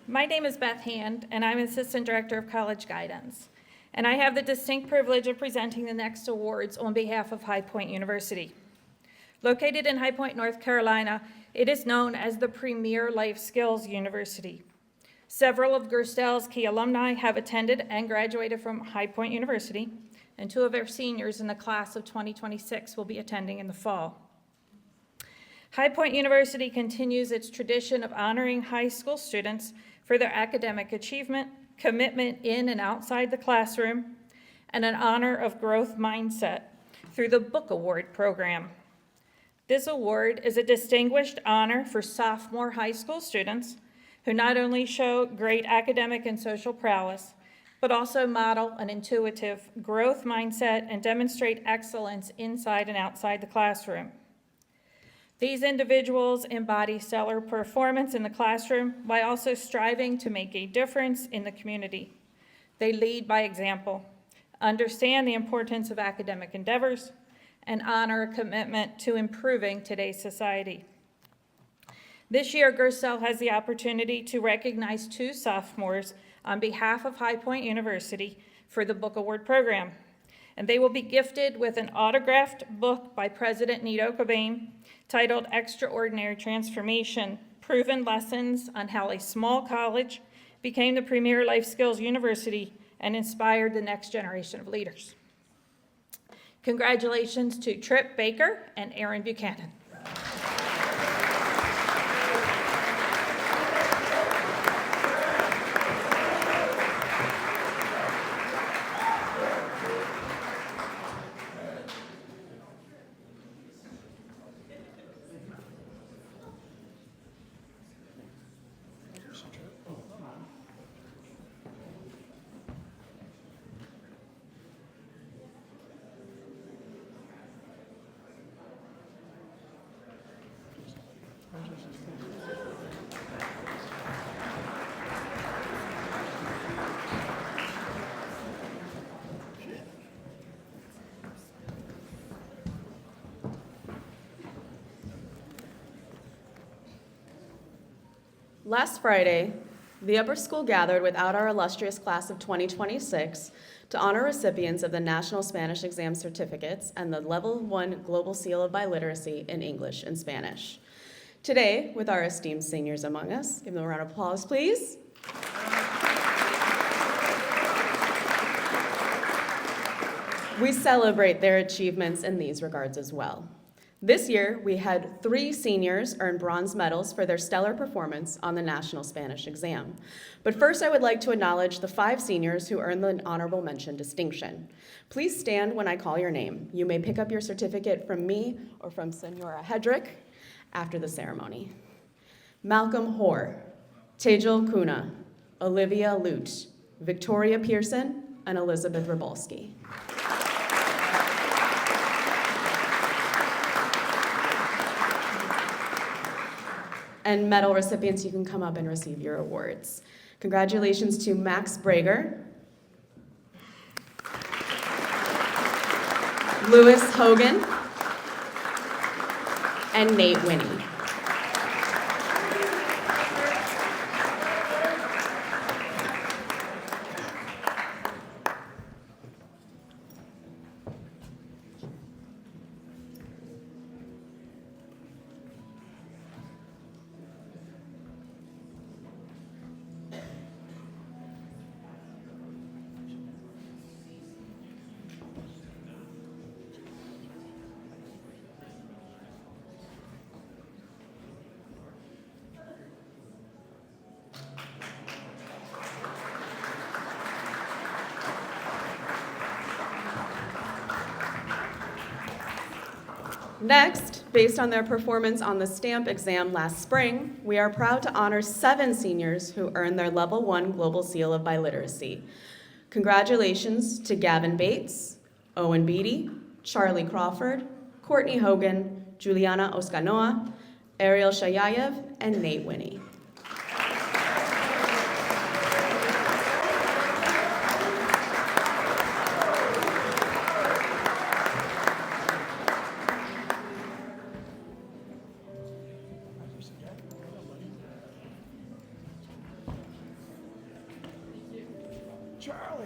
My name is Beth Hand, and I'm Assistant Director of College Guidance. And I have the distinct privilege of presenting the next awards on behalf of High Point University. Located in High Point, North Carolina, it is known as the premier life skills university. Several of Gerstel's key alumni have attended and graduated from High Point University, and 2 of our seniors in the class of 2026 will be attending in the fall. High Point University continues its tradition of honoring high school students for their academic achievement, commitment in and outside the classroom, and an honor of growth mindset through the Book Award program. This award is a distinguished honor for sophomore high school students who not only show great academic and social prowess, but also model an intuitive growth mindset and demonstrate excellence inside and outside the classroom. These individuals embody stellar performance in the classroom while also striving to make a difference in the community. They lead by example, understand the importance of academic endeavors, and honor a commitment to improving today's society. This year, Gerstel has the opportunity to recognize 2 sophomores on behalf of High Point University for the Book Award program. And they will be gifted with an autographed book by President Nito Cobain titled Extraordinary Transformation, Proven Lessons on How a Small College Became the Premier Life Skills University and Inspired the Next Generation of Leaders. Congratulations to Tripp Baker and Aaron Buchanan. Last Friday, the upper school gathered without our illustrious class of 2026 to honor recipients of the National Spanish Exam Certificates and the Level 1 Global Seal of Biliteracy in English and Spanish. Today, with our esteemed seniors among us, give them a round of applause, please. We celebrate their achievements in these regards as well. This year, we had 3 seniors earn bronze medals for their stellar performance on the National Spanish Exam. But first, I would like to acknowledge the 5 seniors who earned the honorable mention distinction. Please stand when I call your name. You may pick up your certificate from me or from Senora Hedrick after the ceremony. Malcolm Hoare, Tejal Kuna, Olivia Lute, Victoria Pearson, and Elizabeth Rabolski. And medal recipients, you can come up and receive your awards. Congratulations to Max Brager, Lewis Hogan, and Nate Winnie. Next, based on their performance on the STAMP exam last spring, we are proud to honor 7 seniors who earned their Level 1 Global Seal of Biliteracy. Congratulations to Gavin Bates, Owen Beatty, Charlie Crawford, Courtney Hogan, Juliana Oskanoa, Ariel Shayayev, and Nate Winnie. Charlie.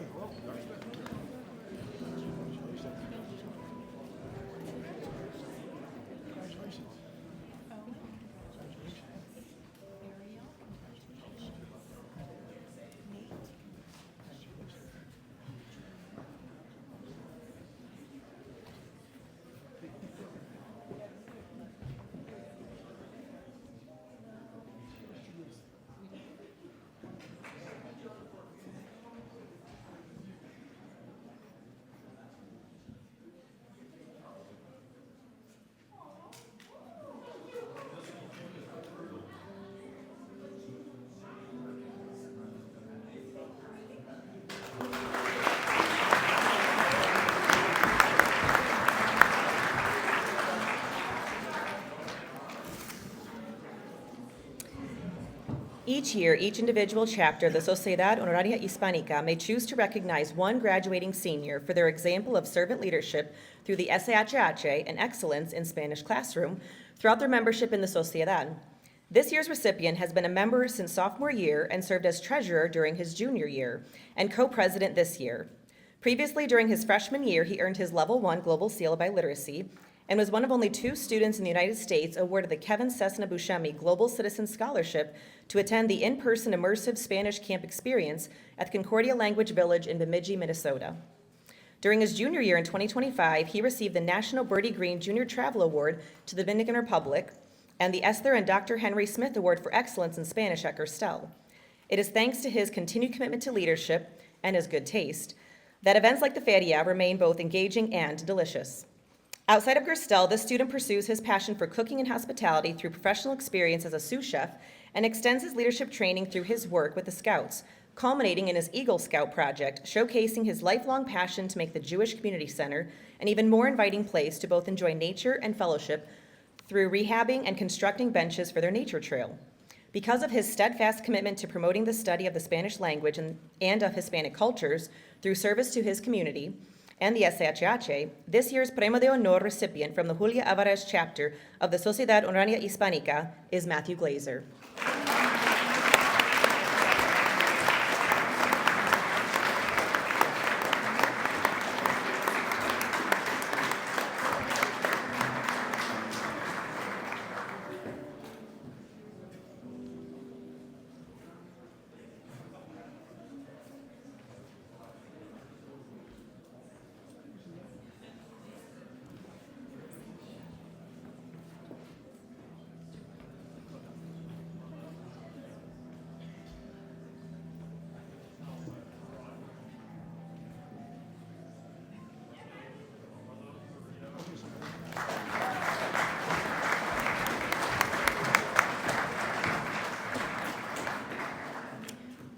Each year, each individual chapter of the Sociedad Honoraria Hispánica may choose to recognize one graduating senior for their example of servant leadership through the SAHH and excellence in Spanish classroom throughout their membership in the Sociedad. This year's recipient has been a member since sophomore year and served as treasurer during his junior year and co-president this year. Previously, during his freshman year, he earned his Level 1 Global Seal of Biliteracy and was one of only 2 students in the United States awarded the Kevin Cessna Buscemi Global Citizen Scholarship to attend the in-person immersive Spanish camp experience at the Concordia Language Village in Bemidji, Minnesota. During his junior year in 2025, he received the National Bertie Green Junior Travel Award to the Dominican Republic and the Esther and Dr. Henry Smith Award for Excellence in Spanish at Gerstel. It is thanks to his continued commitment to leadership and his good taste that events like the Feria remain both engaging and delicious. Outside of Gerstel, this student pursues his passion for cooking and hospitality through professional experience as a sous chef and extends his leadership training through his work with the Scouts, culminating in his Eagle Scout project, showcasing his lifelong passion to make the Jewish Community Center an even more inviting place to both enjoy nature and fellowship through rehabbing and constructing benches for their nature trail. Because of his steadfast commitment to promoting the study of the Spanish language and of Hispanic cultures through service to his community, and the SAHH, this year's Premio de Honor recipient from the Julia Alvarez chapter of the Sociedad Honoraria Hispánica is Matthew Glazer.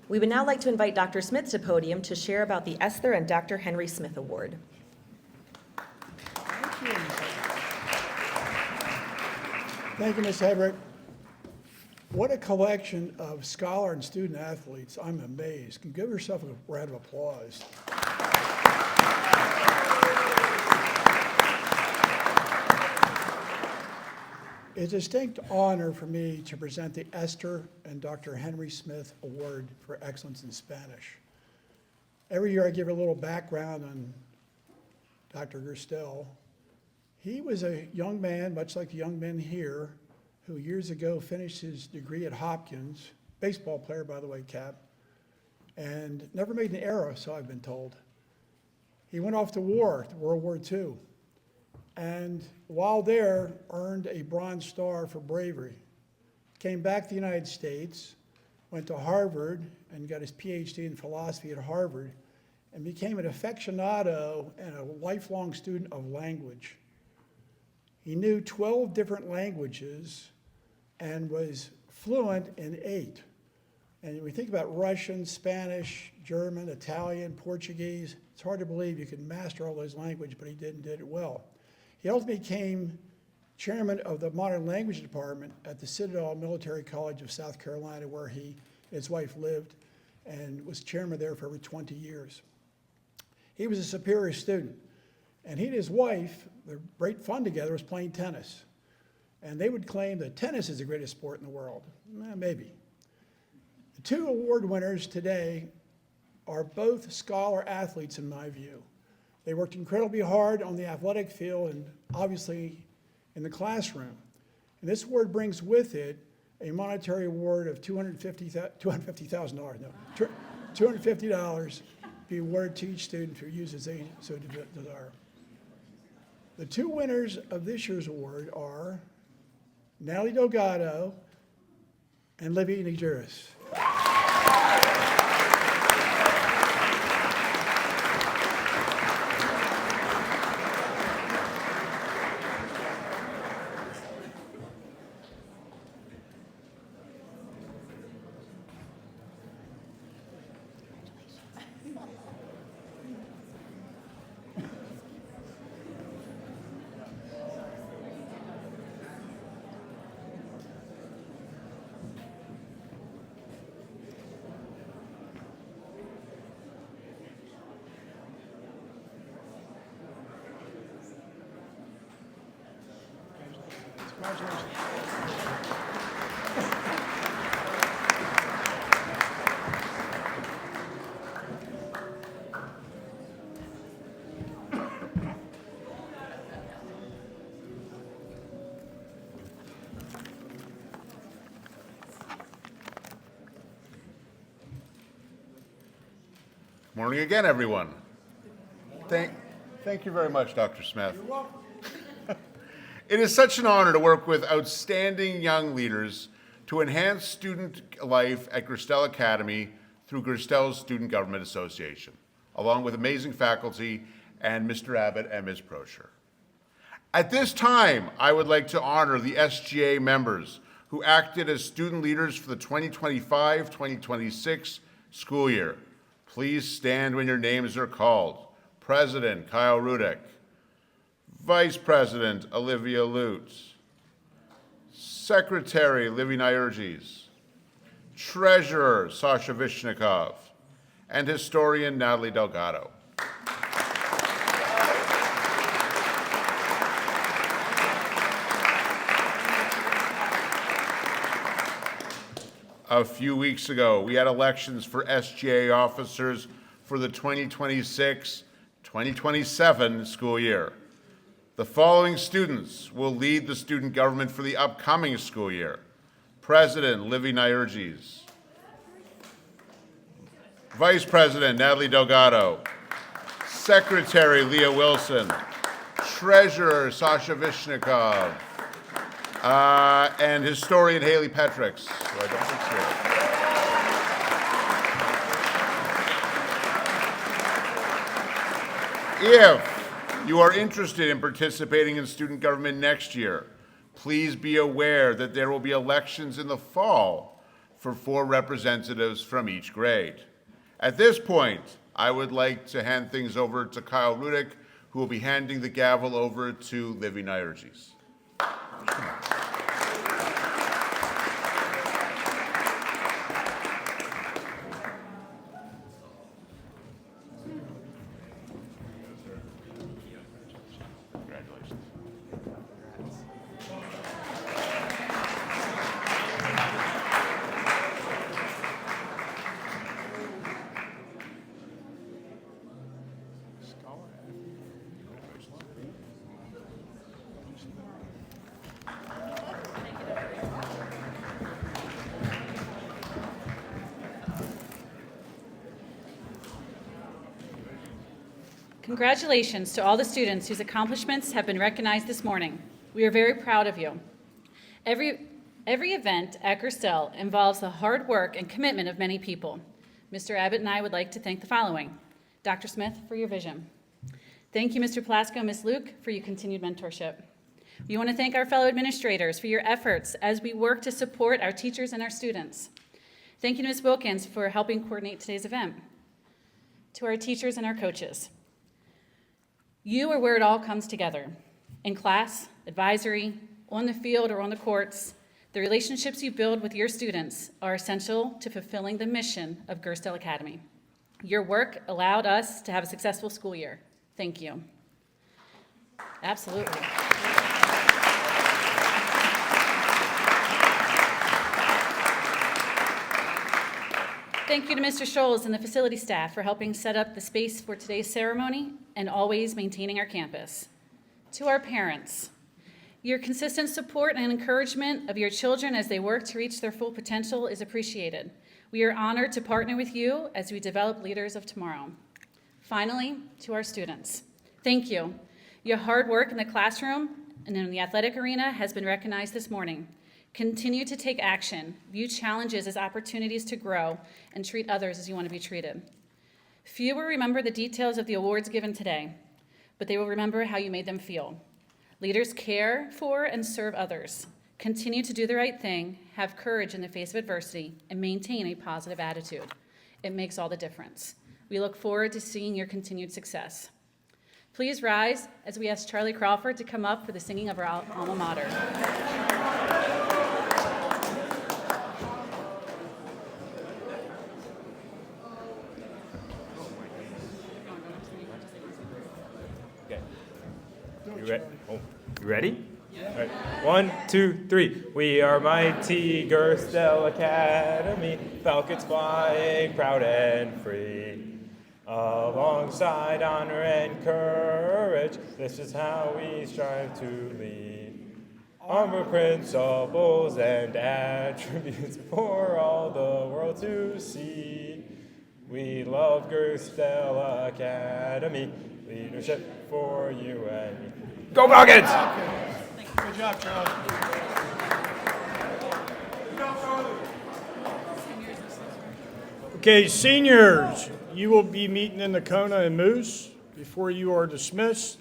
We would now like to invite Dr. Smith to podium to share about the Esther and Dr. Henry Smith Award. Thank you, Ms. Hebert. What a collection of scholar and student athletes. I'm amazed. Can you give yourself a round of applause? It's a distinct honor for me to present the Esther and Dr. Henry Smith Award for Excellence in Spanish. Every year I give a little background on Dr. Gerstel. He was a young man, much like the young men here, who years ago finished his degree at Hopkins, baseball player, by the way, Cap, and never made an error, so I've been told. He went off to war, to World War II. And while there, earned a Bronze Star for bravery. Came back to the United States, went to Harvard and got his PhD in philosophy at Harvard, and became an aficionado and a lifelong student of language. He knew 12 different languages and was fluent in 8. And we think about Russian, Spanish, German, Italian, Portuguese. It's hard to believe you can master all those languages, but he did it well. He ultimately became chairman of the Modern Language Department at the Citadel Military College of South Carolina, where his wife lived, and was chairman there for over 20 years. He was a superior student, and he and his wife, their great fun together was playing tennis. And they would claim that tennis is the greatest sport in the world. Maybe. The 2 award winners today are both scholar athletes in my view. They worked incredibly hard on the athletic field and obviously in the classroom. And this award brings with it a monetary award of $250,000, no, $250 be awarded to each student who uses they so desire. The 2 winners of this year's award are Natalie Delgado and Livy Nigeris. Morning again, everyone. Thank you very much, Dr. Smith. You're welcome. It is such an honor to work with outstanding young leaders to enhance student life at Gerstel Academy through Gerstel's Student Government Association, along with amazing faculty and Mr. Abbott and Ms. Prosher. At this time, I would like to honor the SGA members who acted as student leaders for the 2025-2026 school year. Please stand when your names are called. President Kyle Rudick, Vice President Olivia Lutz, Secretary Livy Nyerges, Treasurer Sasha Vishnikov, and Historian Natalie Delgado. A few weeks ago, we had elections for SGA officers for the 2026-2027 school year. The following students will lead the student government for the upcoming school year. President Livy Nyerges, Vice President Natalie Delgado, Secretary Leah Wilson, Treasurer Sasha Vishnikov, and Historian Haley Petrix, who I don't think is here. If you are interested in participating in student government next year, please be aware that there will be elections in the fall for 4 representatives from each grade. At this point, I would like to hand things over to Kyle Rudick, who will be handing the gavel over to Livy Nyerges. Congratulations to all the students whose accomplishments have been recognized this morning. We are very proud of you. Every event at Gerstel involves the hard work and commitment of many people. Mr. Abbott and I would like to thank the following. Dr. Smith, for your vision. Thank you, Mr. Plasko and Ms. Luke, for your continued mentorship. We want to thank our fellow administrators for your efforts as we work to support our teachers and our students. Thank you to Ms. Wilkins for helping coordinate today's event. To our teachers and our coaches, you are where it all comes together. In class, advisory, on the field, or on the courts, the relationships you build with your students are essential to fulfilling the mission of Gerstel Academy. Your work allowed us to have a successful school year. Thank you. Absolutely. Thank you to Mr. Scholes and the facility staff for helping set up the space for today's ceremony and always maintaining our campus. To our parents, your consistent support and encouragement of your children as they work to reach their full potential is appreciated. We are honored to partner with you as we develop leaders of tomorrow. Finally, to our students, thank you. Your hard work in the classroom and in the athletic arena has been recognized this morning. Continue to take action, view challenges as opportunities to grow, and treat others as you want to be treated. Few will remember the details of the awards given today, but they will remember how you made them feel. Leaders care for and serve others. Continue to do the right thing, have courage in the face of adversity, and maintain a positive attitude. It makes all the difference. We look forward to seeing your continued success. Please rise as we ask Charlie Crawford to come up for the singing of our alma mater. You ready? Yeah. All right. 1, 2, 3. We are mighty Gerstel Academy, falcons flying proud and free. Alongside honor and courage, this is how we strive to lead. Armor principles and attributes for all the world to see. We love Gerstel Academy, leadership for you and me. Go Falcons! Good job, Charlie. Okay, seniors, you will be meeting in the Kona and Moose before you are dismissed.